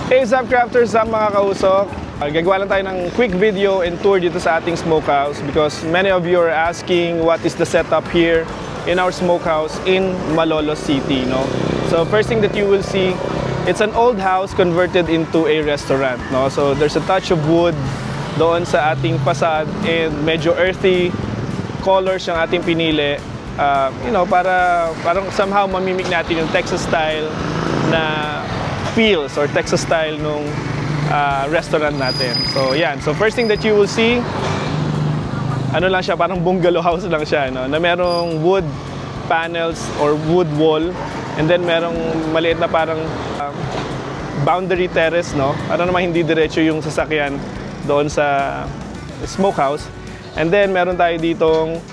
Hey, what's up, crafters? Mga kausok. Gagawa lang tayo ng quick video and tour dito sa ating smokehouse because many of you are asking what is the setup here in our smokehouse in Malolos City, no? So first thing that you will see, it's an old house converted into a restaurant, no? So there's a touch of wood doon sa ating facade and medyo earthy colors yung ating pinili. You know, parang somehow mamimik natin yung Texas style na feels or Texas style nung restaurant natin. So yan. So first thing that you will see, ano lang siya, parang bungalow house lang siya, no? Na merong wood panels or wood wall, and then merong maliit na parang boundary terrace, no? Para naman hindi diretso yung sasakyan doon sa smokehouse. And then meron tayo ditong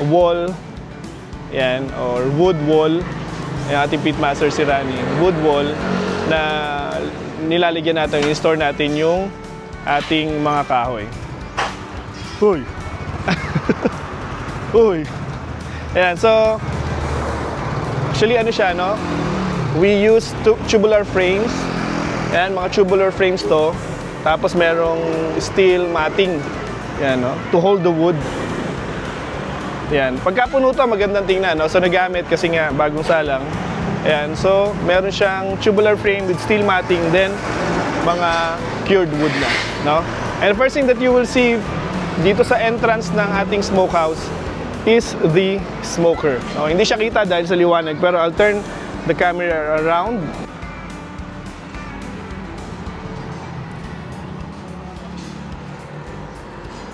wall, yan, or wood wall. Yung ating pitmaster si Rani, wood wall na nilalagyan natin, in-store natin yung ating mga kahoy. Uy! Uy! Ayan, so actually ano siya, no? We use tubular frames. Ayan, mga tubular frames to. Tapos merong steel matting. Ayan, no? To hold the wood. Ayan, pagka puno to, magandang tingnan, no? So nagamit kasi nga bagong salang. Ayan, so meron siyang tubular frame with steel matting, then mga cured wood na, no? And the first thing that you will see dito sa entrance ng ating smokehouse is the smoker. No? Hindi siya kita dahil sa liwanag, pero I'll turn the camera around.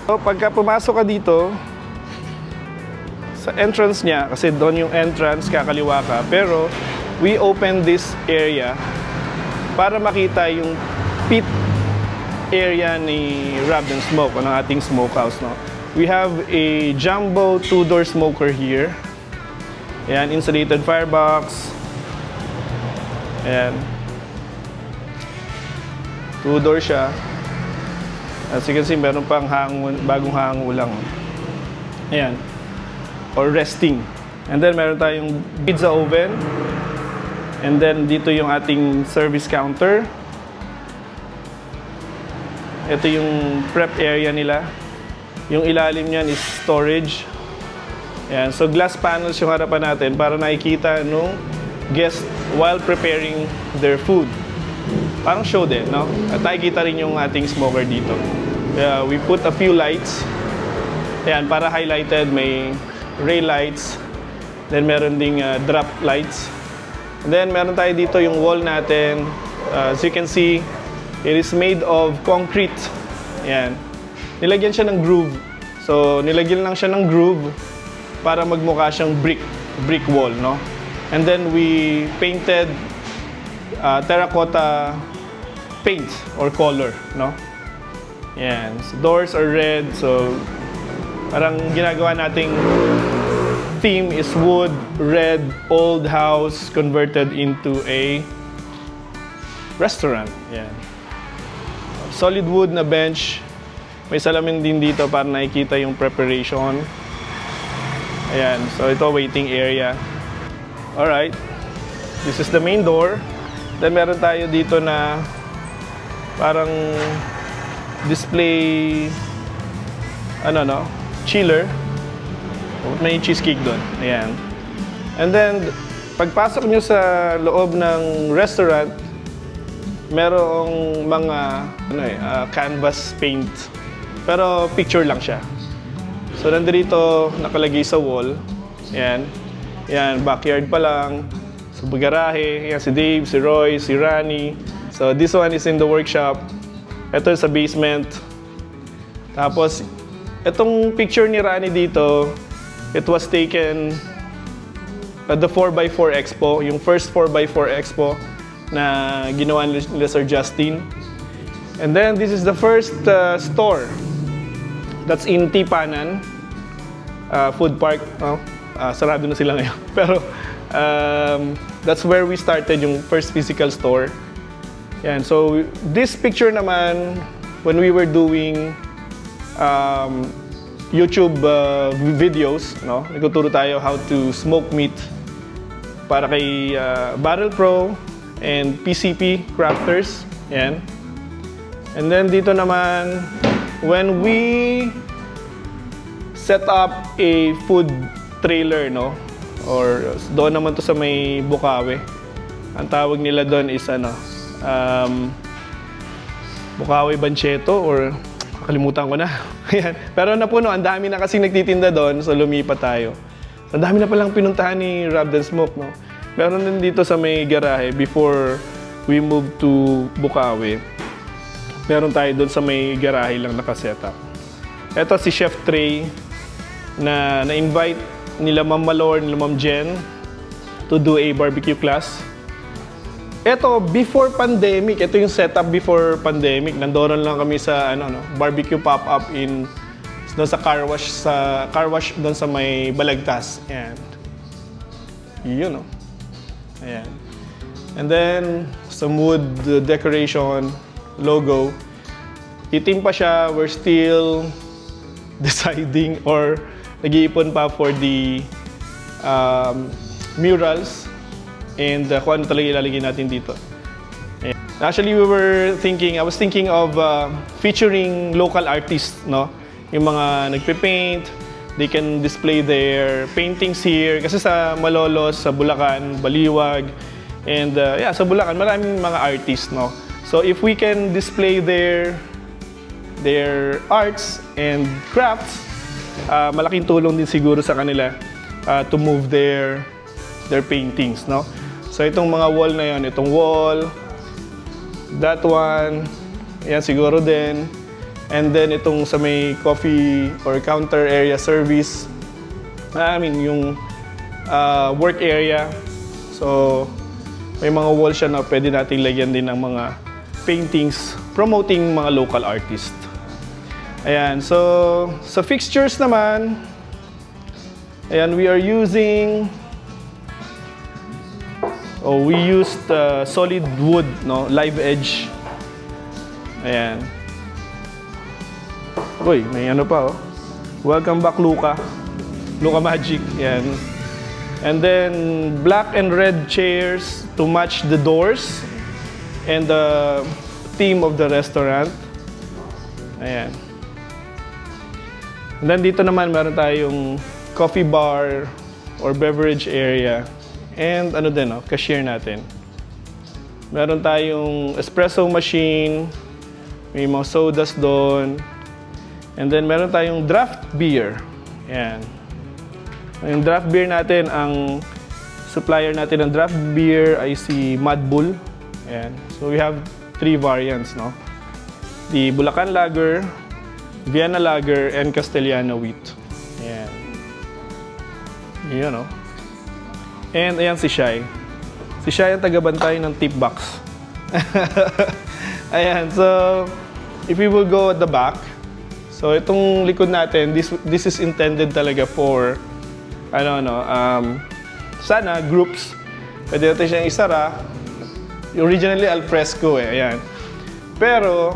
So pagka pumasok ka dito sa entrance niya, kasi doon yung entrance, kakaliwa ka, pero we open this area para makita yung pit area ni Rub and Smoke, ng ating smokehouse, no? We have a jumbo 2-door smoker here. Ayan, insulated firebox. Ayan. 2-door siya. As you can see, meron pang bagong hango lang. Ayan. Or resting. And then meron tayong pizza oven. And then dito yung ating service counter. Ito yung prep area nila. Yung ilalim niyan is storage. Ayan. So glass panels yung harapan natin para nakikita nung guest while preparing their food. Parang show din, no? At nakikita rin yung ating smoker dito. We put a few lights. Ayan, para highlighted, may rail lights. Then meron ding drop lights. And then meron tayo dito yung wall natin. As you can see, it is made of concrete. Ayan. Nilagyan siya ng groove. So, nilagyan lang siya ng groove para magmukha siyang brick wall, no? And then we painted terracotta paint or color, no? Ayan. So, doors are red. So, parang ginagawa nating theme is wood, red, old house converted into a restaurant. Yan. Solid wood na bench. May salamin din dito para nakikita yung preparation. Ayan. So ito, waiting area. Alright. This is the main door. Then meron tayo dito na parang display chiller. May cheesecake doon. Ayan. And then, pagpasok nyo sa loob ng restaurant, merong mga canvas paint. Pero picture lang siya. So, nandito nakalagay sa wall. Ayan. Ayan, backyard pa lang. So, garahe. Ayan, si Dave, si Roy, si Rani. So, this one is in the workshop. Ito sa basement. Tapos, itong picture ni Rani dito, it was taken at the 4x4 Expo, yung first 4x4 Expo na ginawa nila Sir Justin. And then this is the first store that's in Tipanan Food Park. Sarado na sila ngayon. Pero that's where we started yung first physical store. Yan. So this picture naman, when we were doing YouTube videos, no? Nagtuturo tayo how to smoke meat para kay Barrel Pro and PCP Crafters. Yan. And then dito naman, when we set up a food trailer, no? Or doon naman to sa may Bukawi. Ang tawag nila doon is ano, Bukawi Bancheto or kalimutan ko na. Yan. Pero napuno, ang dami na kasing nagtitinda doon, so lumipat tayo. So, ang dami na palang pinuntahan ni Rubbed and Smoke, no? Meron din dito sa may garahe before we move to Bukawi. Meron tayo doon sa may garahe lang nakasetup. Ito si Chef Trey na na-invite nila Ma'am Malor, nila Ma'am Jen to do a barbecue class. Ito, before pandemic, ito yung setup before pandemic. Nandoon lang kami sa barbecue pop-up doon sa car wash doon sa may Balagtas. And yun, no? Ayan. And then, some wood decoration, logo. Itim pa siya. We're still deciding or nag-iipon pa for the murals and kung ano talaga ilalagay natin dito. Ayan. Actually, I was thinking of featuring local artists, no? Yung mga nagpe-paint, they can display their paintings here. Kasi sa Malolos, sa Bulacan, Baliwag, and sa Bulacan, maraming mga artists, no? So if we can display their arts and crafts, malaking tulong din siguro sa kanila to move their paintings, no? So itong mga wall na yon, itong wall, that one, yan siguro din. And then itong sa may coffee or counter area service, yung work area. So may mga wall siya na pwede nating lagyan din ng mga paintings promoting mga local artists. Ayan, so sa fixtures naman, ayan, we used solid wood, no, live edge. Ayan. Uy, may ano pa, oh. Welcome back, Luca Magic. Ayan. And then black and red chairs to match the doors and the theme of the restaurant. Ayan. And then dito naman meron tayong coffee bar or beverage area. And ano din, cashier natin. Meron tayong espresso machine, may mga sodas doon. And then meron tayong draft beer. Ayan. Yung draft beer natin, ang supplier natin ng draft beer ay si Mad Bull. Ayan. So we have 3 variants, no? The Bulacan Lager, Vienna Lager, and Castellano Wheat. Ayan. Yun, no? And ayan si Shai. Si Shai ang tagabantay ng tip box. Ayan, so if we will go at the back, so itong likod natin, this is intended talaga for sana groups. Pwede natin siyang isara. Originally al fresco ayan. Pero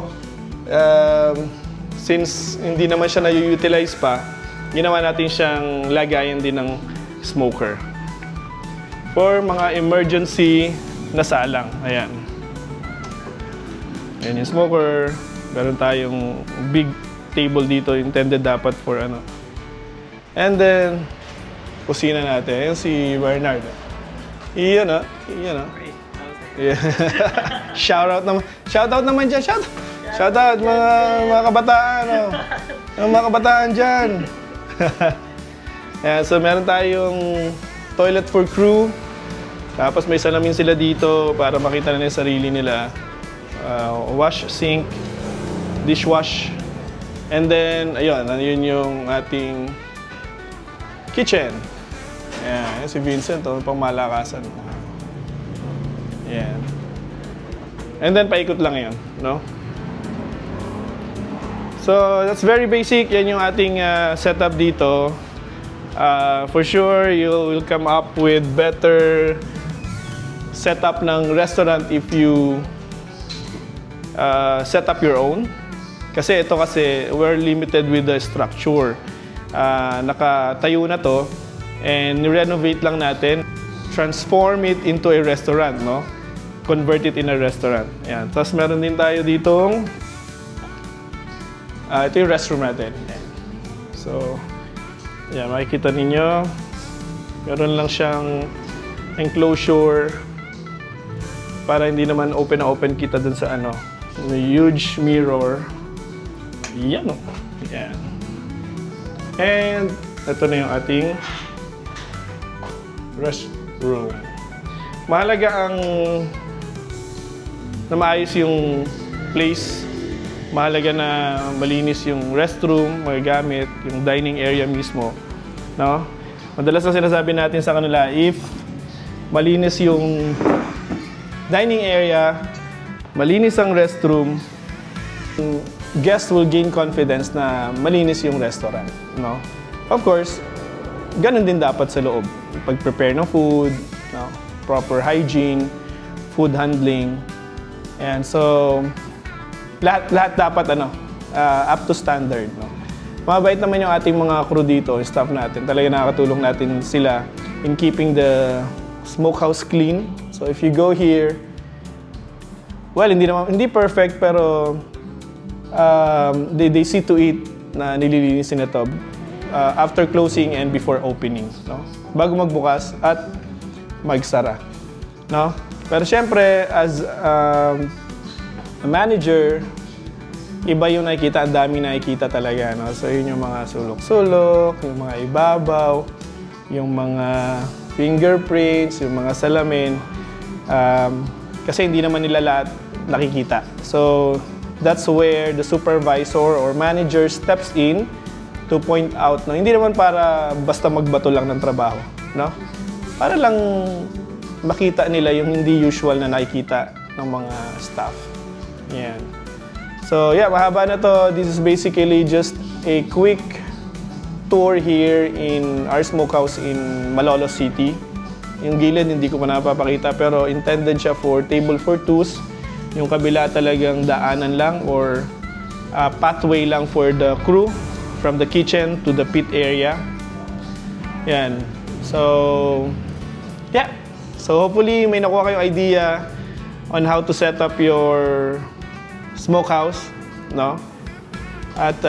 since hindi naman siya na-utilize pa, ginawa natin siyang lagayan din ng smoker. For mga emergency na salang. Ayan. Ayan yung smoker. Meron tayong big table dito. Intended dapat for ano. And then, kusina natin. Ayan si Bernard. Iyan o. Yeah. Shoutout naman dyan. Shoutout mga kabataan. Mga kabataan dyan. Ayan, so meron tayong toilet for crew. Tapos may salamin sila dito para makita na yung sarili nila. Wash, sink, dishwash. And then, ayun yung ating kitchen. Ayan, si Vincent, pang malakasan. Ayan. And then, paikot lang yun, no? So, that's very basic. Yan yung ating setup dito. For sure, you will come up with better setup ng restaurant if you set up your own. Kasi we're limited with the structure. Nakatayo na to and renovate lang natin. Transform it into a restaurant, no? convert it in a restaurant. Ayan. Tapos meron din tayo ditong ito yung restroom natin. Ayan. So, ayan, makikita ninyo. Meron lang siyang enclosure para hindi naman open na open kita dun sa ano. May huge mirror. Yan o. Ayan. And ito na yung ating restroom. Mahalaga ang na maayos yung place. Mahalaga na malinis yung restroom, magagamit, yung dining area mismo. No? Madalas na sinasabi natin sa kanila, if malinis yung dining area, malinis ang restroom, guests will gain confidence na malinis yung restaurant. No? Of course, ganun din dapat sa loob. Pag-prepare ng food, no? Proper hygiene, food handling. And so, lahat dapat up to standard. No? Mabait naman yung ating mga crew dito, yung staff natin. Talaga nakakatulong natin sila in keeping the smokehouse clean. So if you go here, well, hindi perfect, pero they see to it na nililinisin ito after closing and before opening. No? Bago magbukas at magsara. No? Pero syempre, as a manager, iba yung nakikita, ang dami nakikita talaga. No? So yun yung mga sulok-sulok, yung mga ibabaw, yung mga fingerprints, yung mga salamin. Kasi hindi naman nila lahat nakikita. So that's where the supervisor or manager steps in to point out. No? Hindi naman para basta magbato lang ng trabaho. No? Para lang makita nila yung hindi usual na nakikita ng mga staff. Yan. So yeah, mahaba na to. This is basically just a quick tour here in our smokehouse in Malolos City. Yung gilid hindi ko pa napapakita, pero intended siya for table for twos. Yung kabila talagang daanan lang or pathway lang for the crew from the kitchen to the pit area. Yan. So yeah. So hopefully may nakuha kayong idea on how to set up your smokehouse, no? At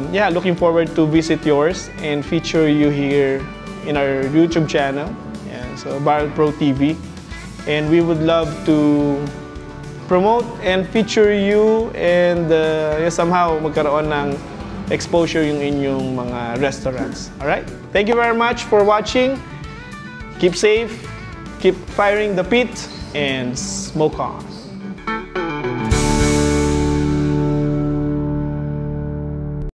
yeah, looking forward to visit yours and feature you here in our YouTube channel. Yeah, so Barrel Pro TV. And we would love to promote and feature you and somehow magkaroon ng exposure yung inyong mga restaurants. Alright? Thank you very much for watching. Keep safe, keep firing the pit, and smoke on.